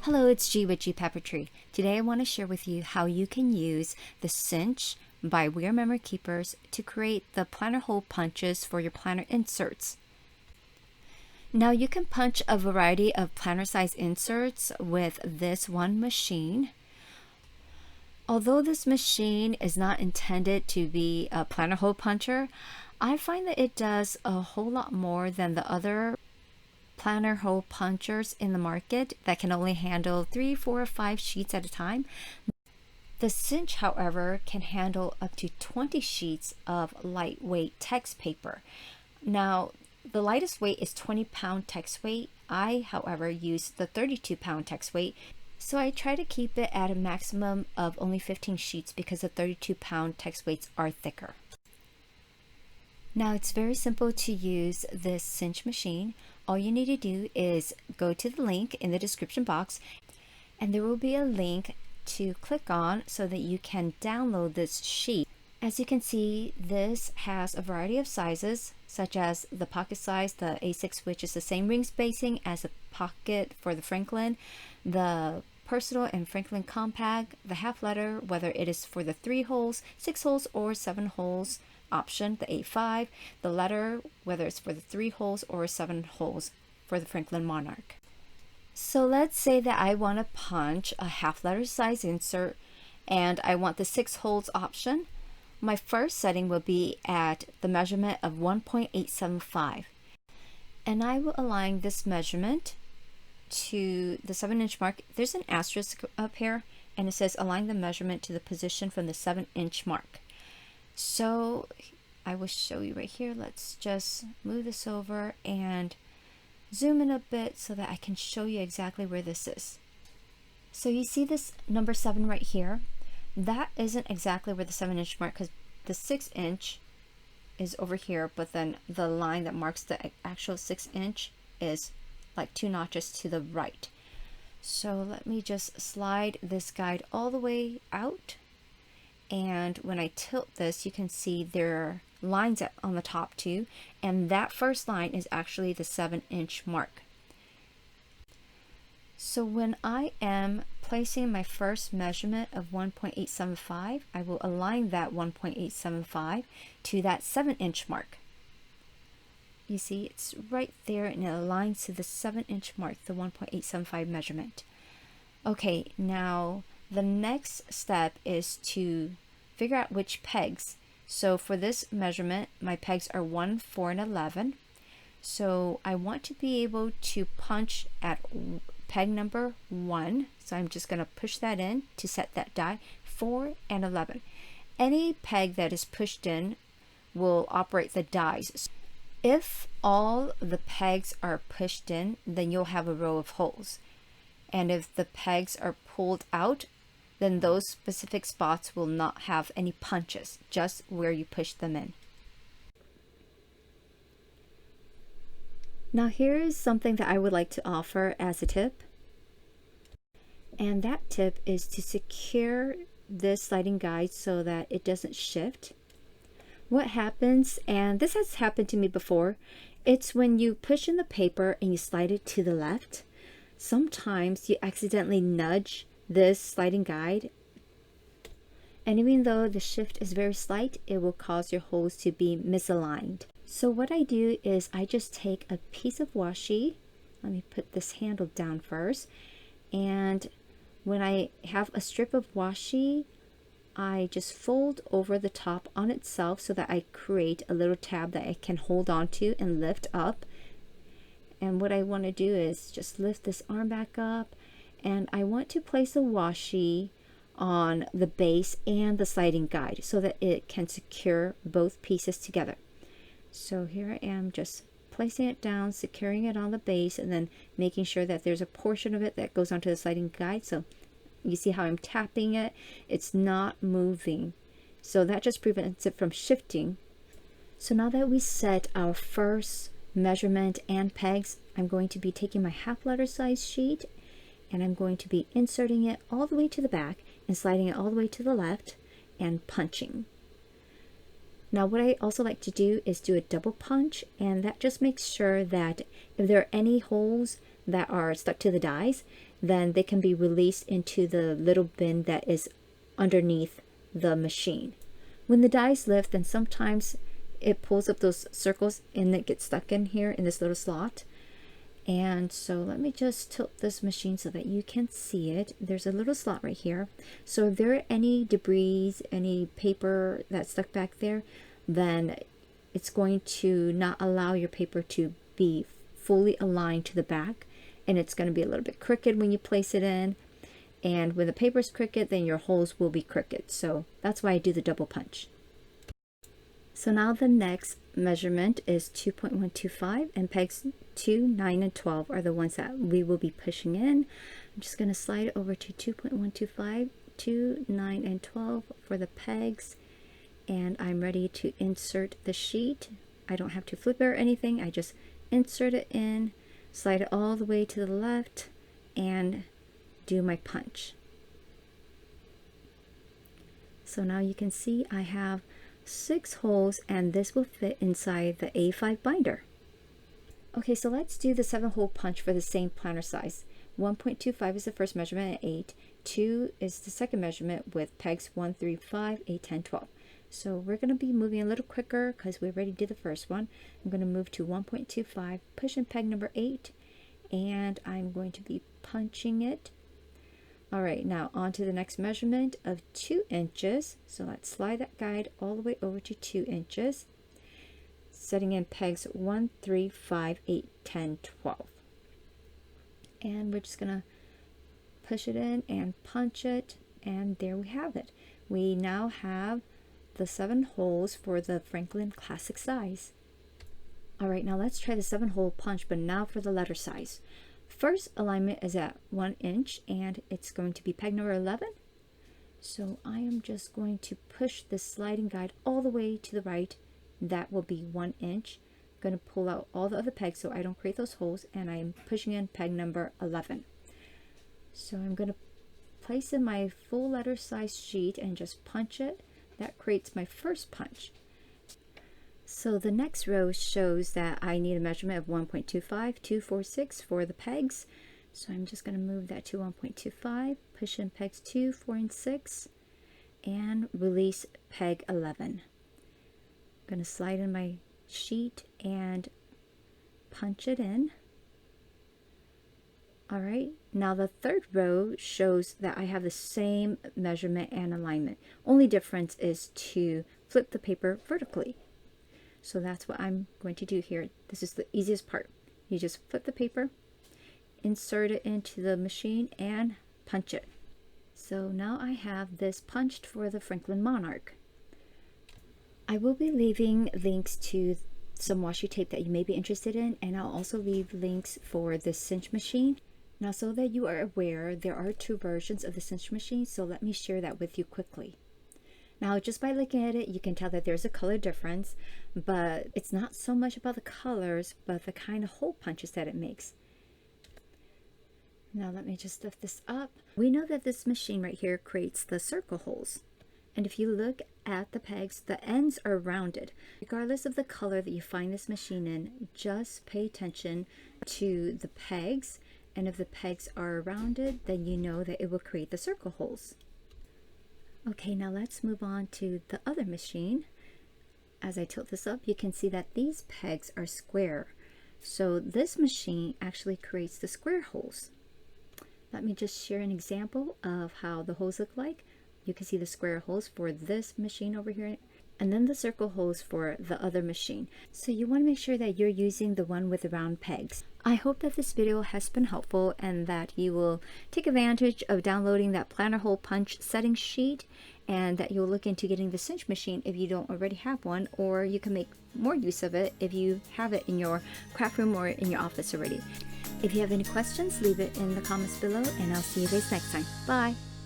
Hello, it's G with G Papeterie. Today I want to share with you how you can use the Cinch by WRMK to create the planner hole punches for your planner inserts. Now you can punch a variety of planner size inserts with this one machine. Although this machine is not intended to be a planner hole puncher, I find that it does a whole lot more than the other planner hole punchers in the market that can only handle 3, 4, or 5 sheets at a time. The Cinch, however, can handle up to 20 sheets of lightweight text paper. Now, the lightest weight is 20-pound text weight. I, however, use the 32-pound text weight, so I try to keep it at a maximum of only 15 sheets because the 32-pound text weights are thicker. Now, it's very simple to use this Cinch machine. All you need to do is go to the link in the description box, and there will be a link to click on so that you can download this sheet. As you can see, this has a variety of sizes, such as the pocket size, the A6, which is the same ring spacing as the pocket for the Franklin, the Personal and Franklin Compact, the half letter, whether it is for the 3 holes, 6 holes, or 7 holes option, the A5, the letter, whether it's for the 3 holes or 7 holes for the Franklin Monarch. So let's say that I want to punch a half letter size insert and I want the 6 holes option. My first setting will be at the measurement of 1.875, and I will align this measurement to the 7-inch mark. There's an asterisk up here and it says align the measurement to the position from the 7-inch mark. So I will show you right here. Let's just move this over and zoom in a bit so that I can show you exactly where this is. So you see this number 7 right here. That isn't exactly where the 7-inch mark, because the 6-inch is over here, but then the line that marks the actual 6-inch is like 2 notches to the right. So let me just slide this guide all the way out. And when I tilt this, you can see there are lines on the top too, and that first line is actually the 7-inch mark. So when I am placing my first measurement of 1.875, I will align that 1.875 to that 7-inch mark. You see, it's right there and it aligns to the 7-inch mark, the 1.875 measurement. Okay, now the next step is to figure out which pegs. So for this measurement, my pegs are 1, 4, and 11. So I want to be able to punch at peg number 1. So I'm just going to push that in to set that die, 4 and 11. Any peg that is pushed in will operate the dies. If all the pegs are pushed in, then you'll have a row of holes. And if the pegs are pulled out, then those specific spots will not have any punches, just where you push them in. Now here is something that I would like to offer as a tip. And that tip is to secure this sliding guide so that it doesn't shift. What happens, and this has happened to me before, it's when you push in the paper and you slide it to the left. Sometimes you accidentally nudge this sliding guide, and even though the shift is very slight, it will cause your holes to be misaligned. So what I do is I just take a piece of washi. Let me put this handle down first, and when I have a strip of washi, I just fold over the top on itself so that I create a little tab that I can hold on to and lift up. And what I want to do is just lift this arm back up, and I want to place a washi on the base and the sliding guide so that it can secure both pieces together. So here I am just placing it down, securing it on the base, and then making sure that there's a portion of it that goes onto the sliding guide. So you see how I'm tapping it, it's not moving, so that just prevents it from shifting. So now that we set our first measurement and pegs, I'm going to be taking my half letter size sheet and I'm going to be inserting it all the way to the back and sliding it all the way to the left and punching. Now what I also like to do is do a double punch, and that just makes sure that if there are any holes that are stuck to the dies, then they can be released into the little bin that is underneath the machine. When the dies lift, then sometimes it pulls up those circles and it gets stuck in here in this little slot. And so let me just tilt this machine so that you can see it. There's a little slot right here. So if there are any debris, any paper that's stuck back there, then it's going to not allow your paper to be fully aligned to the back. And it's going to be a little bit crooked when you place it in. And when the paper is crooked, then your holes will be crooked. So that's why I do the double punch. So now the next measurement is 2.125, and pegs 2, 9, and 12 are the ones that we will be pushing in. I'm just going to slide over to 2.125, 2, 9, and 12 for the pegs, and I'm ready to insert the sheet. I don't have to flip it or anything. I just insert it in, slide it all the way to the left, and do my punch. So now you can see I have 6 holes, and this will fit inside the A5 binder. Okay, so let's do the 7-hole punch for the same planner size. 1.25 is the first measurement at 8, 2 is the second measurement with pegs 1, 3, 5, 8, 10, 12. So we're going to be moving a little quicker because we already did the first one. I'm going to move to 1.25, push in peg number 8, and I'm going to be punching it. Alright, now on to the next measurement of 2 inches. So let's slide that guide all the way over to 2 inches. Setting in pegs 1, 3, 5, 8, 10, 12. And we're just going to push it in and punch it. And there we have it. We now have the 7 holes for the Franklin Classic size. Alright, now let's try the 7-hole punch, but now for the letter size. First alignment is at 1 inch, and it's going to be peg number 11. So I am just going to push this sliding guide all the way to the right. That will be 1 inch. I'm going to pull out all the other pegs so I don't create those holes, and I am pushing in peg number 11. So I'm going to place in my full letter size sheet and just punch it. That creates my first punch. So the next row shows that I need a measurement of 1.25, 246 for the pegs. So I'm just going to move that to 1.25, push in pegs 2, 4, and 6, and release peg 11. I'm going to slide in my sheet and punch it in. Alright, now the third row shows that I have the same measurement and alignment. Only difference is to flip the paper vertically. So that's what I'm going to do here. This is the easiest part. You just flip the paper, insert it into the machine, and punch it. So now I have this punched for the Franklin Monarch. I will be leaving links to some washi tape that you may be interested in, and I'll also leave links for the Cinch machine. Now, so that you are aware, there are 2 versions of the Cinch machine, so let me share that with you quickly. Now, just by looking at it, you can tell that there's a color difference, but it's not so much about the colors, but the kind of hole punches that it makes. Now, let me just lift this up. We know that this machine right here creates the circle holes. And if you look at the pegs, the ends are rounded. Regardless of the color that you find this machine in, just pay attention to the pegs. And if the pegs are rounded, then you know that it will create the circle holes. Okay, now let's move on to the other machine. As I tilt this up, you can see that these pegs are square. So this machine actually creates the square holes. Let me just share an example of how the holes look like. You can see the square holes for this machine over here, and then the circle holes for the other machine. So you want to make sure that you're using the one with the round pegs. I hope that this video has been helpful and that you will take advantage of downloading that planner hole punch settings sheet, and that you'll look into getting the Cinch machine if you don't already have one, or you can make more use of it if you have it in your craft room or in your office already. If you have any questions, leave it in the comments below, and I'll see you guys next time. Bye!